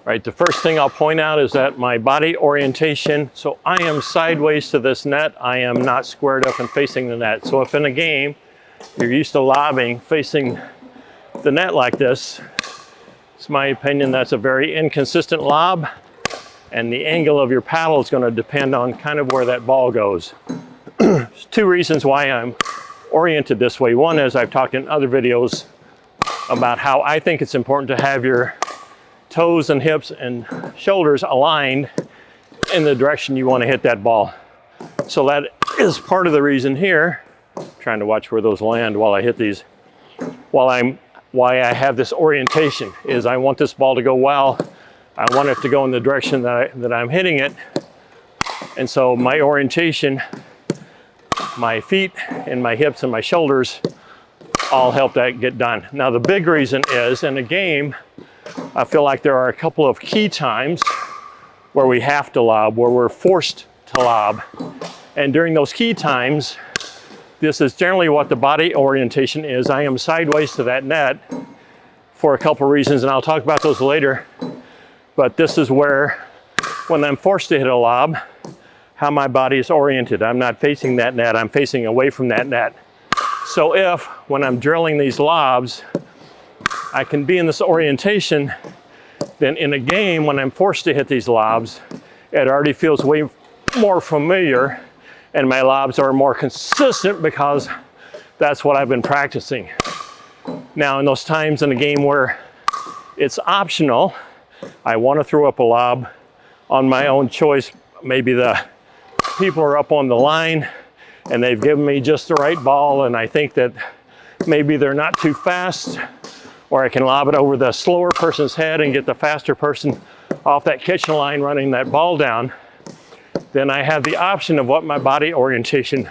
Right, the first thing I'll point out is that my body orientation, so I am sideways to this net, I am not squared up and facing the net. So if in a game, you're used to lobbing facing the net like this, it's my opinion that's a very inconsistent lob, and the angle of your paddle is going to depend on kind of where that ball goes. There's two reasons why I'm oriented this way. One is I've talked in other videos about how I think it's important to have your toes and hips and shoulders aligned in the direction you want to hit that ball. So that is part of the reason here, trying to watch where those land while I hit these, why I have this orientation is I want this ball to go well. I want it to go in the direction that I'm hitting it. And so my orientation, my feet and my hips and my shoulders all help that get done. Now the big reason is in a game, I feel like there are a couple of key times where we have to lob, where we're forced to lob. And during those key times, this is generally what the body orientation is. I am sideways to that net for a couple of reasons, and I'll talk about those later. But this is where, when I'm forced to hit a lob, how my body is oriented. I'm not facing that net, I'm facing away from that net. So if, when I'm drilling these lobs, I can be in this orientation, then in a game, when I'm forced to hit these lobs, it already feels way more familiar, and my lobs are more consistent because that's what I've been practicing. Now, in those times in a game where it's optional, I want to throw up a lob on my own choice. Maybe the people are up on the line and they've given me just the right ball, and I think that maybe they're not too fast, or I can lob it over the slower person's head and get the faster person off that kitchen line running that ball down. Then I have the option of what my body orientation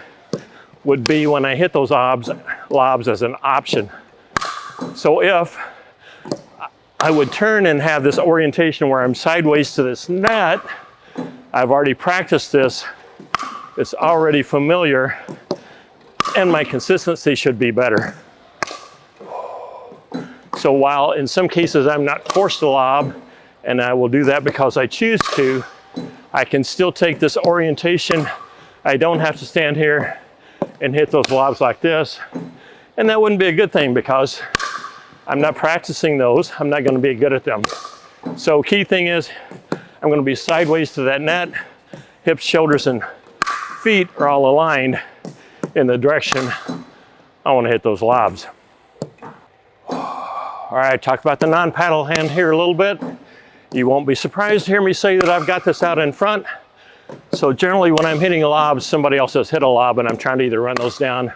would be when I hit those lobs as an option. So if I would turn and have this orientation where I'm sideways to this net, I've already practiced this, it's already familiar, and my consistency should be better. So while in some cases I'm not forced to lob, and I will do that because I choose to, I can still take this orientation. I don't have to stand here and hit those lobs like this. And that wouldn't be a good thing because I'm not practicing those. I'm not going to be good at them. So key thing is I'm going to be sideways to that net. Hips, shoulders, and feet are all aligned in the direction I want to hit those lobs. All right, talk about the non-paddle hand here a little bit. You won't be surprised to hear me say that I've got this out in front. So generally when I'm hitting a lob, somebody else has hit a lob and I'm trying to either run those down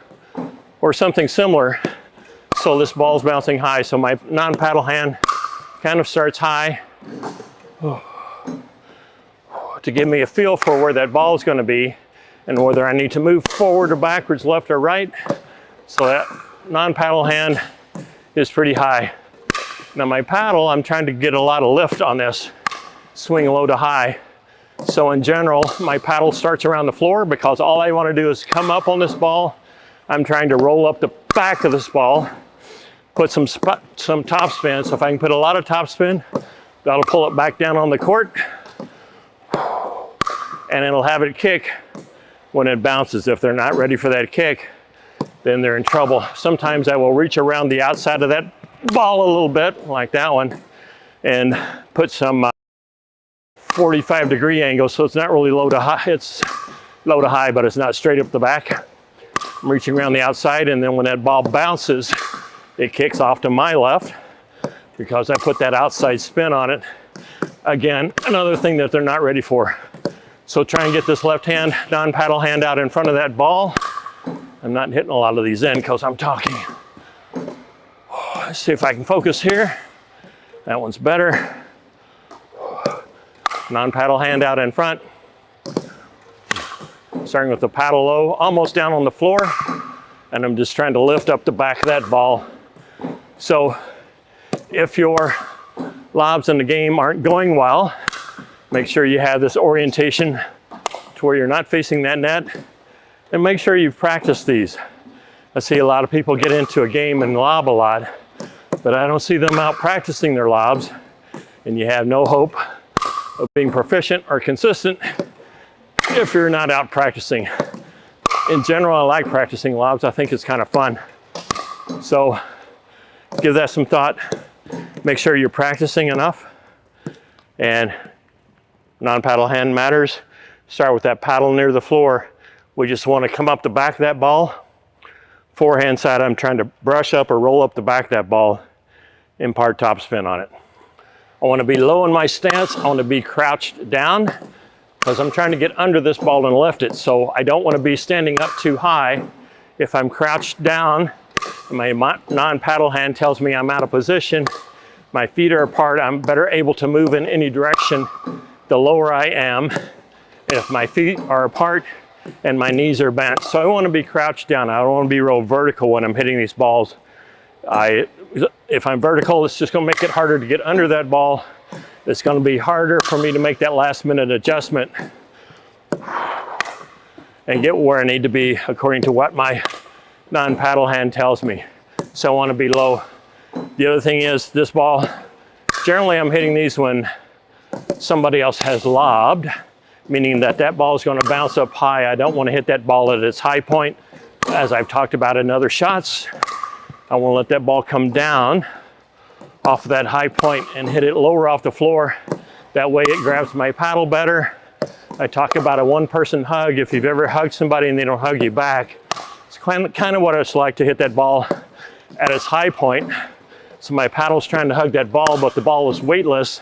or something similar. So this ball's bouncing high. So my non-paddle hand kind of starts high to give me a feel for where that ball is going to be and whether I need to move forward or backwards, left or right. So that non-paddle hand is pretty high. Now my paddle, I'm trying to get a lot of lift on this, swing low to high. So in general, my paddle starts around the floor because all I want to do is come up on this ball. I'm trying to roll up the back of this ball, put some top spin. So if I can put a lot of top spin, that'll pull it back down on the court, and it'll have it kick when it bounces. If they're not ready for that kick, then they're in trouble. Sometimes I will reach around the outside of that ball a little bit, like that one, and put some 45-degree angle, so it's not really low to high. It's low to high, but it's not straight up the back. I'm reaching around the outside, and then when that ball bounces, it kicks off to my left because I put that outside spin on it. Again, another thing that they're not ready for. So try and get this left hand, non-paddle hand out in front of that ball. I'm not hitting a lot of these in because I'm talking. Let's see if I can focus here. That one's better. Non-paddle hand out in front. Starting with the paddle low, almost down on the floor. And I'm just trying to lift up the back of that ball. So if your lobs in the game aren't going well, make sure you have this orientation to where you're not facing that net. And make sure you've practiced these. I see a lot of people get into a game and lob a lot, but I don't see them out practicing their lobs. and you have no hope of being proficient or consistent if you're not out practicing. In general, I like practicing lobs. I think it's kind of fun. So give that some thought. Make sure you're practicing enough. And non-paddle hand matters. Start with that paddle near the floor. We just want to come up the back of that ball. Forehand side, I'm trying to brush up or roll up the back of that ball, impart topspin on it. I want to be low in my stance. I want to be crouched down because I'm trying to get under this ball and lift it. So I don't want to be standing up too high. If I'm crouched down, my non-paddle hand tells me I'm out of position. My feet are apart. I'm better able to move in any direction the lower I am. If my feet are apart and my knees are bent. So I want to be crouched down. I don't want to be real vertical when I'm hitting these balls. If I'm vertical, it's just going to make it harder to get under that ball. It's going to be harder for me to make that last minute adjustment and get where I need to be according to what my non-paddle hand tells me. So I want to be low. The other thing is this ball, generally I'm hitting these when somebody else has lobbed, meaning that that ball is going to bounce up high. I don't want to hit that ball at its high point. As I've talked about in other shots, I want to let that ball come down off of that high point and hit it lower off the floor. That way it grabs my paddle better. I talk about a one-person hug. If you've ever hugged somebody and they don't hug you back, it's kind of what it's like to hit that ball at its high point. So my paddle's trying to hug that ball, but the ball is weightless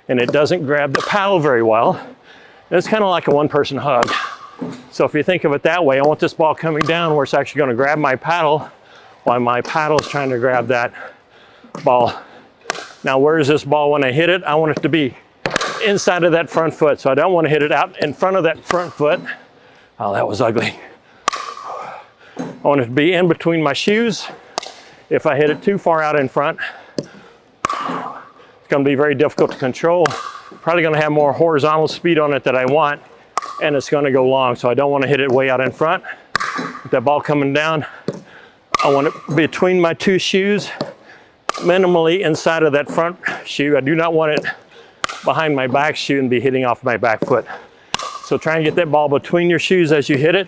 and it doesn't grab the paddle very well. And it's kind of like a one-person hug. So if you think of it that way, I want this ball coming down where it's actually going to grab my paddle while my paddle is trying to grab that ball. Now, where is this ball when I hit it? I want it to be inside of that front foot. So I don't want to hit it out in front of that front foot. Oh, that was ugly. I want it to be in between my shoes. If I hit it too far out in front, it's going to be very difficult to control. Probably going to have more horizontal speed on it than I want, and it's going to go long. So I don't want to hit it way out in front. With that ball coming down, I want it between my two shoes, minimally inside of that front shoe. I do not want it behind my back shoe and be hitting off my back foot. So try and get that ball between your shoes as you hit it.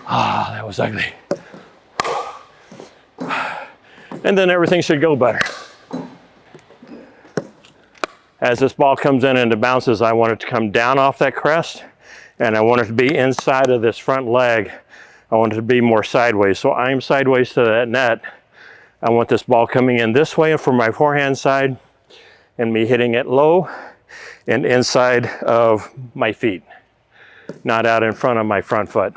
Ah, that was ugly. And then everything should go better. As this ball comes in and it bounces, I want it to come down off that crest, and I want it to be inside of this front leg. I want it to be more sideways. So I'm sideways to that net. I want this ball coming in this way from my forehand side and me hitting it low and inside of my feet, not out in front of my front foot.